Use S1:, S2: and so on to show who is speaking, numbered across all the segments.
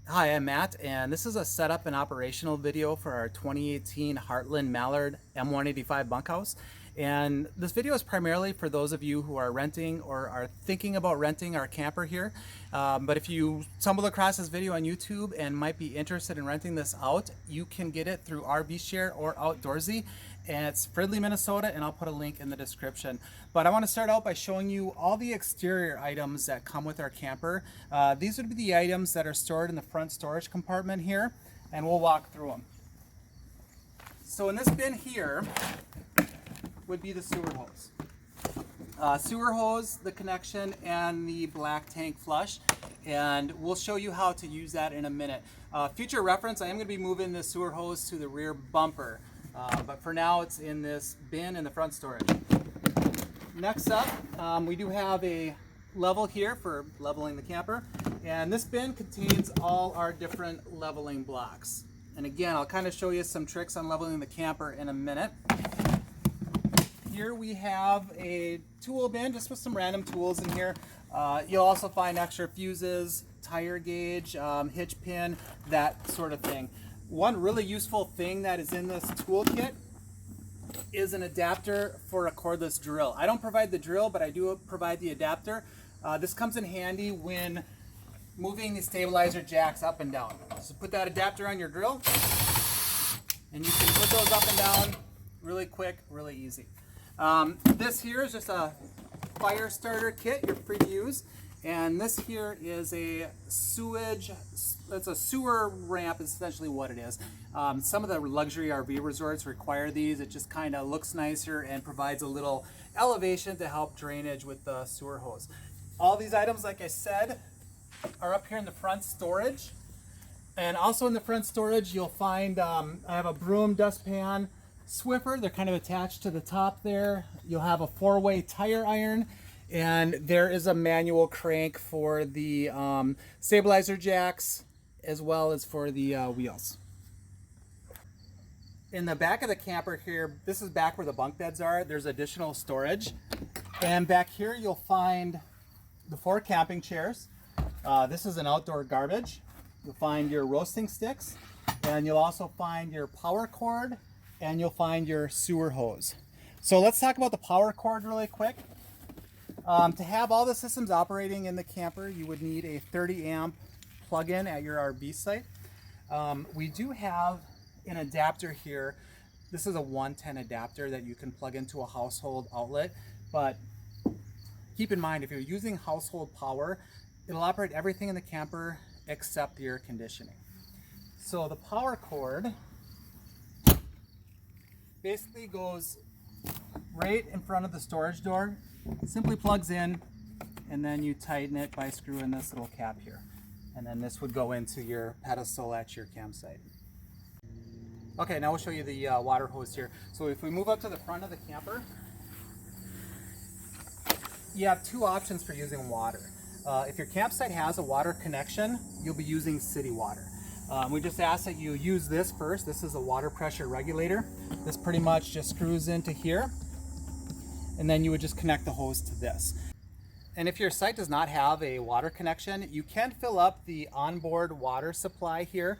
S1: Hi, I'm Matt, and this is a setup and operational video for our 2018 Heartland Mallard M185 bunkhouse. And this video is primarily for those of you who are renting or are thinking about renting our camper here. But if you stumble across this video on YouTube and might be interested in renting this out, you can get it through RV Share or Outdoorsy. And it's Fridley, Minnesota, and I'll put a link in the description. But I want to start out by showing you all the exterior items that come with our camper. These would be the items that are stored in the front storage compartment here, and we'll walk through them. So in this bin here would be the sewer hose. Sewer hose, the connection, and the black tank flush, and we'll show you how to use that in a minute. Future reference, I am going to be moving the sewer hose to the rear bumper. But for now, it's in this bin in the front storage. Next up, we do have a level here for leveling the camper. And this bin contains all our different leveling blocks. And again, I'll kind of show you some tricks on leveling the camper in a minute. Here we have a tool bin just with some random tools in here. You'll also find extra fuses, tire gauge, hitch pin, that sort of thing. One really useful thing that is in this toolkit is an adapter for a cordless drill. I don't provide the drill, but I do provide the adapter. This comes in handy when moving the stabilizer jacks up and down. So put that adapter on your drill, and you can put those up and down really quick, really easy. This here is just a fire starter kit you're free to use. And this here is a sewage, it's a sewer ramp is essentially what it is. Some of the luxury RV resorts require these. It just kind of looks nicer and provides a little elevation to help drainage with the sewer hose. All these items, like I said, are up here in the front storage. And also in the front storage, you'll find I have a broom, dustpan, Swiffer. They're kind of attached to the top there. You'll have a 4-way tire iron. And there is a manual crank for the stabilizer jacks as well as for the wheels. In the back of the camper here, this is back where the bunk beds are, there's additional storage. And back here you'll find the 4 camping chairs. This is an outdoor garbage. You'll find your roasting sticks, and you'll also find your power cord, and you'll find your sewer hose. So let's talk about the power cord really quick. To have all the systems operating in the camper, you would need a 30 amp plug-in at your RV site. We do have an adapter here. This is a 110 adapter that you can plug into a household outlet, but keep in mind if you're using household power, it'll operate everything in the camper except the air conditioning. So the power cord basically goes right in front of the storage door. It simply plugs in, and then you tighten it by screwing this little cap here. And then this would go into your pedestal at your campsite. Okay, now we'll show you the water hose here. So if we move up to the front of the camper, you have 2 options for using water. If your campsite has a water connection, you'll be using city water. We just ask that you use this first. This is a water pressure regulator. This pretty much just screws into here, and then you would just connect the hose to this. And if your site does not have a water connection, you can fill up the onboard water supply here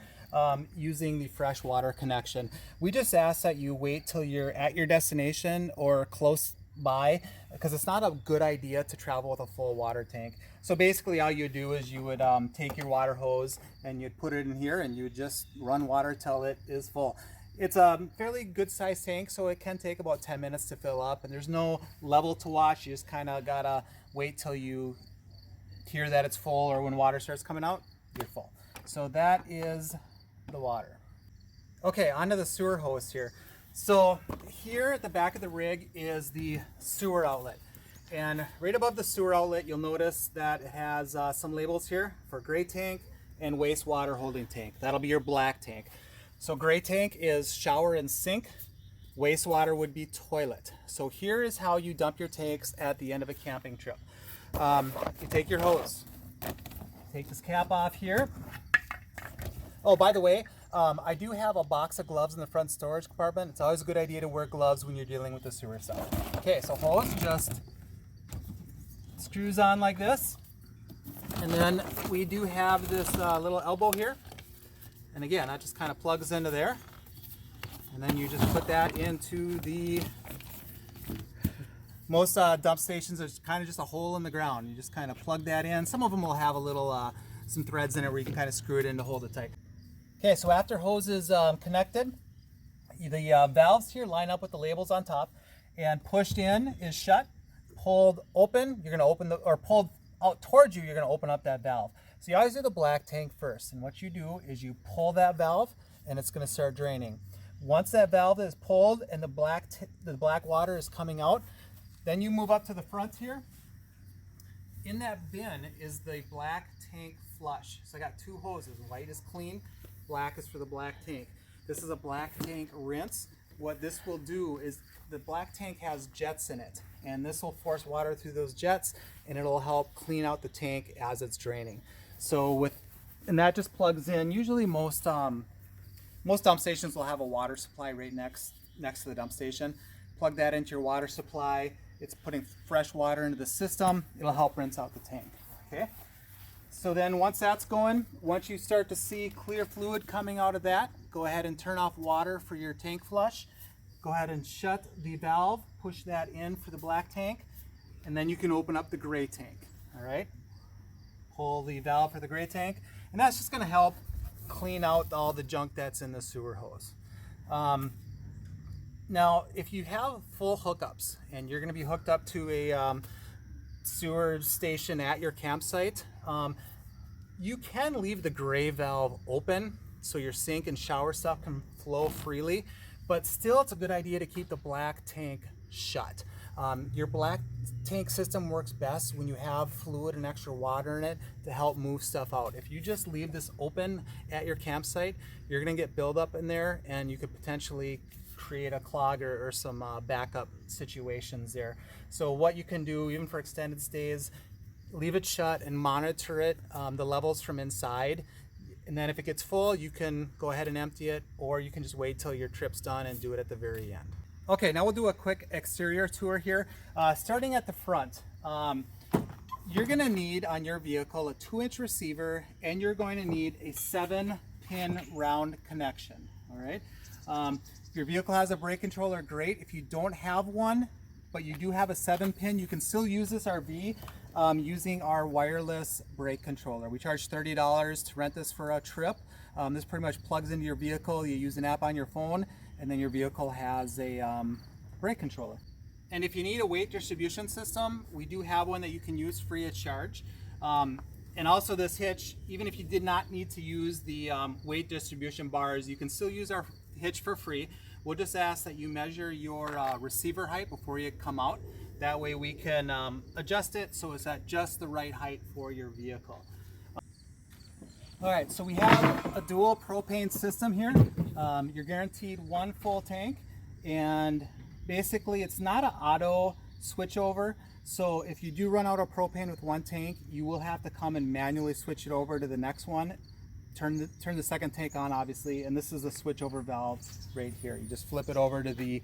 S1: using the fresh water connection. We just ask that you wait till you're at your destination or close by, because it's not a good idea to travel with a full water tank. So basically all you do is you would take your water hose and you'd put it in here, and you would just run water till it is full. It's a fairly good sized tank, so it can take about 10 minutes to fill up, and there's no level to watch. You just kind of gotta wait till you hear that it's full, or when water starts coming out, you're full. So that is the water. Okay, onto the sewer hose here. So here at the back of the rig is the sewer outlet. And right above the sewer outlet, you'll notice that it has some labels here for gray tank and wastewater holding tank. That'll be your black tank. So gray tank is shower and sink. Wastewater would be toilet. So here is how you dump your tanks at the end of a camping trip. You take your hose, take this cap off here. Oh, by the way, I do have a box of gloves in the front storage compartment. It's always a good idea to wear gloves when you're dealing with the sewer stuff. Okay, so hose just screws on like this, And then we do have this little elbow here. And again, that just kind of plugs into there. And then you just put that into the, most dump stations, there's kind of just a hole in the ground. You just kind of plug that in. Some of them will have a little, some threads in it where you can kind of screw it in to hold it tight. Okay, so after hose is connected, the valves here line up with the labels on top, and pushed in is shut, pulled open, you're gonna open the, or pulled out towards you, you're gonna open up that valve. So you always do the black tank first, and what you do is you pull that valve and it's gonna start draining. Once that valve is pulled and the black water is coming out, then you move up to the front here. In that bin is the black tank flush. So I got two hoses, white is clean, black is for the black tank. This is a black tank rinse. What this will do is the black tank has jets in it, and this will force water through those jets, and it'll help clean out the tank as it's draining. So and that just plugs in. Usually most dump stations will have a water supply right next to the dump station. Plug that into your water supply. It's putting fresh water into the system. It'll help rinse out the tank. Okay. So then once that's going, once you start to see clear fluid coming out of that, go ahead and turn off water for your tank flush. Go ahead and shut the valve, push that in for the black tank, and then you can open up the gray tank. All right. Pull the valve for the gray tank, and that's just going to help clean out all the junk that's in the sewer hose. Now, if you have full hookups and you're going to be hooked up to a sewer station at your campsite, you can leave the gray valve open so your sink and shower stuff can flow freely, but still it's a good idea to keep the black tank shut. Your black tank system works best when you have fluid and extra water in it to help move stuff out. If you just leave this open at your campsite, you're going to get buildup in there, and you could potentially create a clog or some backup situations there. So what you can do, even for extended stays, leave it shut and monitor it, the levels from inside. And then if it gets full, you can go ahead and empty it, or you can just wait till your trip's done and do it at the very end. Okay, now we'll do a quick exterior tour here. Starting at the front, you're gonna need on your vehicle a 2-inch receiver, and you're going to need a 7-pin round connection, all right? If your vehicle has a brake controller, great. If you don't have one, but you do have a 7-pin, you can still use this RV using our wireless brake controller. We charge $30 to rent this for a trip. This pretty much plugs into your vehicle. You use an app on your phone, and then your vehicle has a brake controller. And if you need a weight distribution system, we do have one that you can use free of charge. And also this hitch, even if you did not need to use the weight distribution bars, you can still use our hitch for free. We'll just ask that you measure your receiver height before you come out. That way we can adjust it so it's at just the right height for your vehicle. All right, so we have a dual propane system here. You're guaranteed one full tank, and basically it's not an auto switchover. So if you do run out of propane with one tank, you will have to come and manually switch it over to the next one. Turn the second tank on, obviously, and this is a switchover valve right here. You just flip it over to the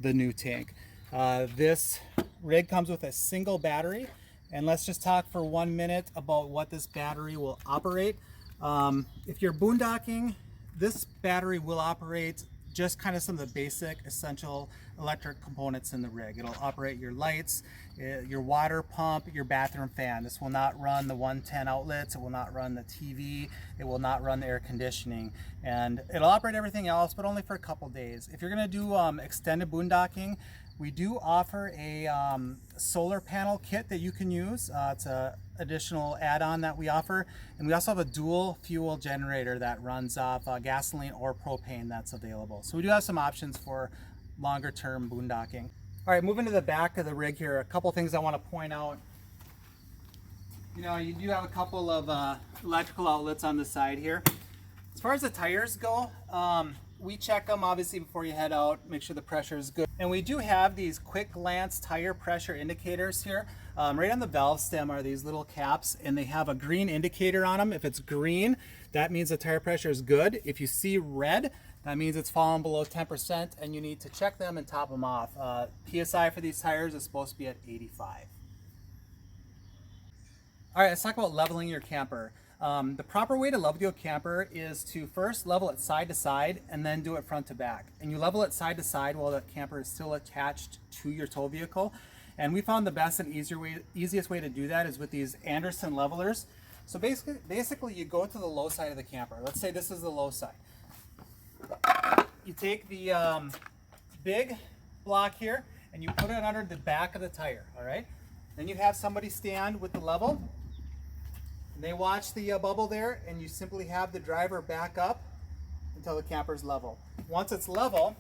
S1: new tank. This rig comes with a single battery, and let's just talk for 1 minute about what this battery will operate. If you're boondocking, this battery will operate just kind of some of the basic essential electric components in the rig. It'll operate your lights, your water pump, your bathroom fan. This will not run the 110 outlets, it will not run the TV, it will not run the air conditioning, and it'll operate everything else, but only for a couple days. If you're gonna do extended boondocking, we do offer a solar panel kit that you can use. It's an additional add-on that we offer. And we also have a dual fuel generator that runs off gasoline or propane that's available. So we do have some options for longer term boondocking. All right, moving to the back of the rig here, a couple things I want to point out. You know, you do have a couple of electrical outlets on the side here. As far as the tires go, we check them obviously before you head out, make sure the pressure is good. And we do have these quick glance tire pressure indicators here. Right on the valve stem are these little caps, and they have a green indicator on them. If it's green, that means the tire pressure is good. If you see red, that means it's fallen below 10%, and you need to check them and top them off. PSI for these tires is supposed to be at 85. All right, let's talk about leveling your camper. The proper way to level your camper is to first level it side to side and then do it front to back. And you level it side to side while the camper is still attached to your tow vehicle. And we found the best and easiest way to do that is with these Anderson levelers. So basically you go to the low side of the camper. Let's say this is the low side. You take the big block here and you put it under the back of the tire, all right? Then you have somebody stand with the level. And they watch the bubble there, and you simply have the driver back up until the camper's level. Once it's level,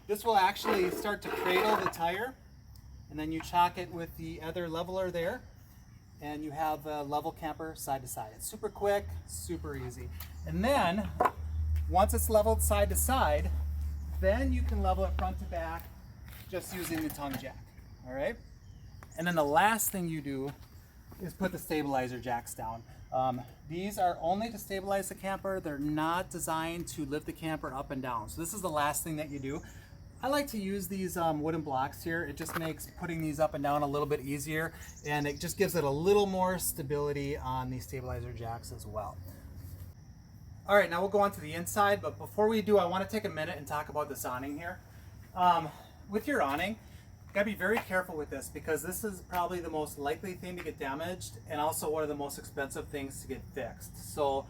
S1: this will actually start to cradle the tire, and then you chock it with the other leveler there, and you have a level camper side to side. It's super quick, super easy. And then, once it's leveled side to side, then you can level it front to back just using the tongue jack, all right? And then the last thing you do is put the stabilizer jacks down. These are only to stabilize the camper. They're not designed to lift the camper up and down. So this is the last thing that you do. I like to use these wooden blocks here. It just makes putting these up and down a little bit easier, and it just gives it a little more stability on the stabilizer jacks as well. All right, now we'll go on to the inside, but before we do, I want to take a minute and talk about this awning here. With your awning, you gotta be very careful with this because this is probably the most likely thing to get damaged and also one of the most expensive things to get fixed. So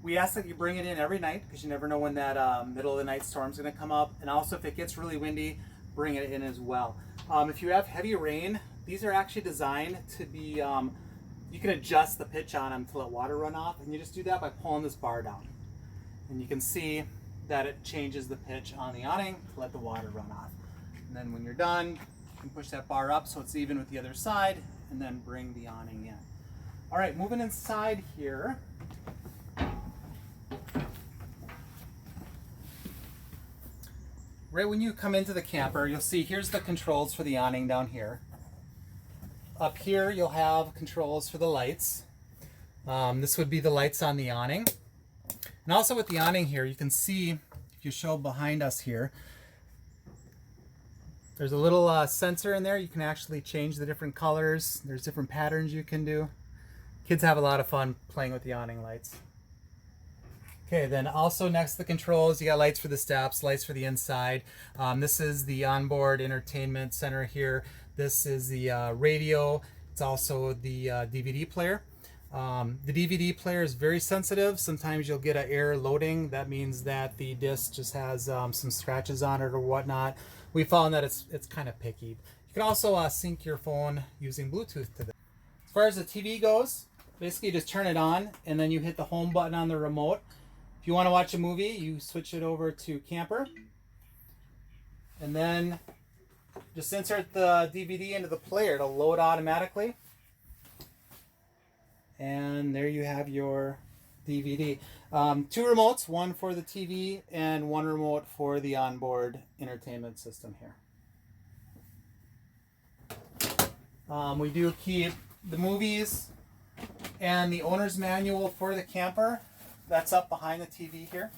S1: we ask that you bring it in every night because you never know when that middle of the night storm is gonna come up. And also if it gets really windy, bring it in as well. If you have heavy rain, these are actually designed to be, you can adjust the pitch on them to let water run off, and you just do that by pulling this bar down. And you can see that it changes the pitch on the awning to let the water run off. And then when you're done, you can push that bar up so it's even with the other side, and then bring the awning in. All right, moving inside here. Right when you come into the camper, you'll see here's the controls for the awning down here. Up here, you'll have controls for the lights. This would be the lights on the awning. And also with the awning here, you can see, if you show behind us here, there's a little sensor in there. You can actually change the different colors. There's different patterns you can do. Kids have a lot of fun playing with the awning lights. Okay, then also next to the controls, you got lights for the steps, lights for the inside. This is the onboard entertainment center here. This is the radio. It's also the DVD player. The DVD player is very sensitive. Sometimes you'll get an error loading. That means that the disc just has some scratches on it or whatnot. We found that it's kind of picky. You can also sync your phone using Bluetooth to this. As far as the TV goes, basically you just turn it on and then you hit the home button on the remote. If you want to watch a movie, you switch it over to camper. And then just insert the DVD into the player. It'll load automatically. And there you have your DVD. Two remotes, one for the TV and one remote for the onboard entertainment system here. We do keep the movies and the owner's manual for the camper. That's up behind the TV here.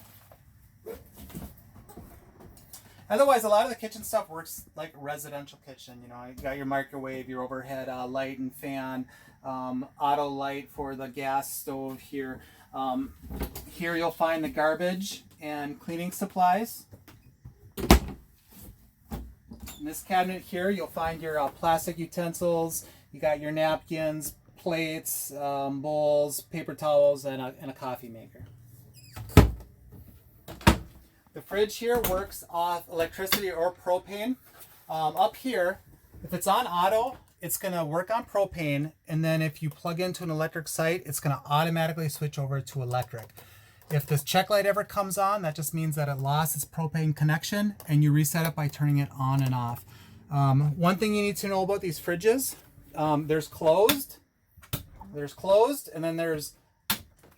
S1: Otherwise, a lot of the kitchen stuff works like a residential kitchen. You know, you got your microwave, your overhead light and fan, auto light for the gas stove here. Here you'll find the garbage and cleaning supplies. In this cabinet here, you'll find your plastic utensils. You got your napkins, plates, bowls, paper towels, and a coffee maker. The fridge here works off electricity or propane. Up here, if it's on auto, it's going to work on propane, and then if you plug into an electric site, it's going to automatically switch over to electric. If this check light ever comes on, that just means that it lost its propane connection, and you reset it by turning it on and off. One thing you need to know about these fridges, there's closed, and then there's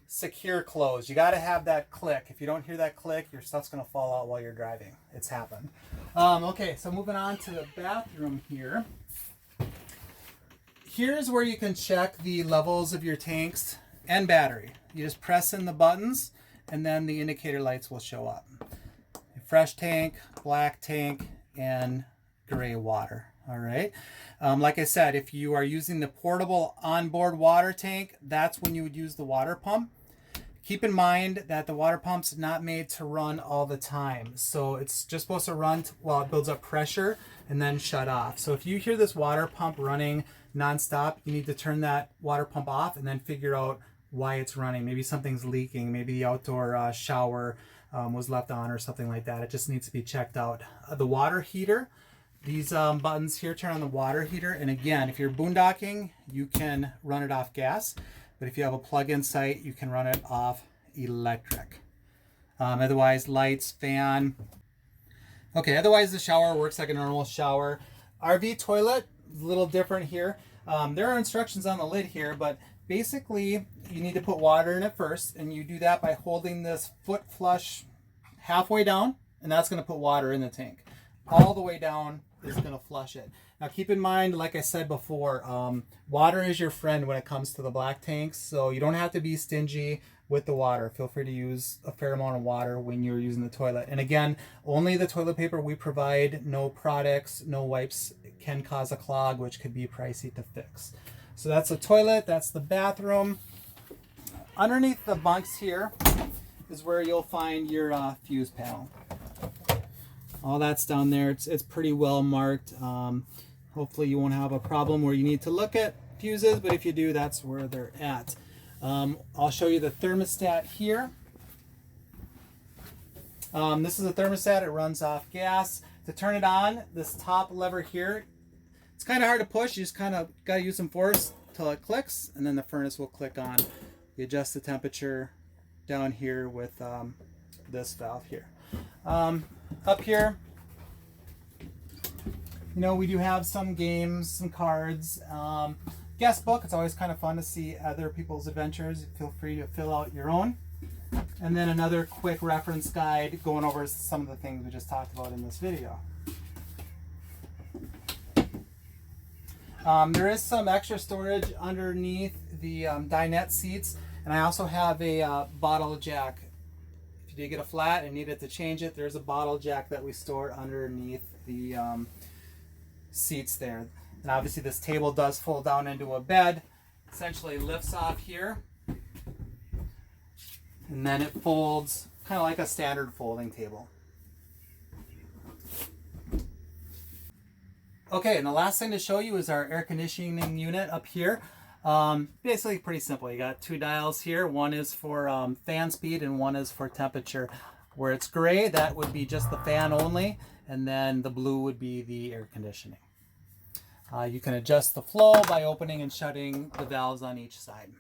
S1: secure close. You got to have that click. If you don't hear that click, your stuff's going to fall out while you're driving. It's happened. Okay, so moving on to the bathroom here. Here's where you can check the levels of your tanks and battery. You just press in the buttons and then the indicator lights will show up. Fresh tank, black tank, and gray water. All right. Like I said, if you are using the portable onboard water tank, that's when you would use the water pump. Keep in mind that the water pump's not made to run all the time. So it's just supposed to run while it builds up pressure and then shut off. So if you hear this water pump running nonstop, you need to turn that water pump off and then figure out why it's running. Maybe something's leaking. Maybe the outdoor shower was left on or something like that. It just needs to be checked out. The water heater, these buttons here turn on the water heater. And again, if you're boondocking, you can run it off gas. But if you have a plug-in site, you can run it off electric. Otherwise, lights, fan. Okay, otherwise the shower works like a normal shower. RV toilet, a little different here. There are instructions on the lid here, but basically you need to put water in it first, and you do that by holding this foot flush halfway down, and that's going to put water in the tank. All the way down is going to flush it. Now keep in mind, like I said before, water is your friend when it comes to the black tanks, so you don't have to be stingy with the water. Feel free to use a fair amount of water when you're using the toilet. And again, only the toilet paper we provide, no products, no wipes can cause a clog, which could be pricey to fix. So that's the toilet, that's the bathroom. Underneath the bunks here is where you'll find your fuse panel. All that's down there. It's pretty well marked. Hopefully you won't have a problem where you need to look at fuses, but if you do, that's where they're at. I'll show you the thermostat here. This is a thermostat. It runs off gas. To turn it on, this top lever here, it's kind of hard to push. You just kind of got to use some force till it clicks, and then the furnace will click on. You adjust the temperature down here with this valve here. Up here, you know, we do have some games, some cards, guest book. It's always kind of fun to see other people's adventures. Feel free to fill out your own. And then another quick reference guide going over some of the things we just talked about in this video. There is some extra storage underneath the dinette seats, and I also have a bottle jack. If you did get a flat and needed to change it, there's a bottle jack that we store underneath the seats there. And obviously this table does fold down into a bed, essentially lifts off here, and then it folds kind of like a standard folding table. Okay, and the last thing to show you is our air conditioning unit up here. Basically pretty simple. You got two dials here. One is for fan speed and one is for temperature. Where it's gray, that would be just the fan only, and then the blue would be the air conditioning. You can adjust the flow by opening and shutting the valves on each side.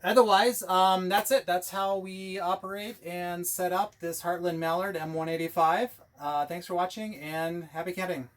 S1: Otherwise, that's it. That's how we operate and set up this Heartland Mallard M185. Thanks for watching and happy camping.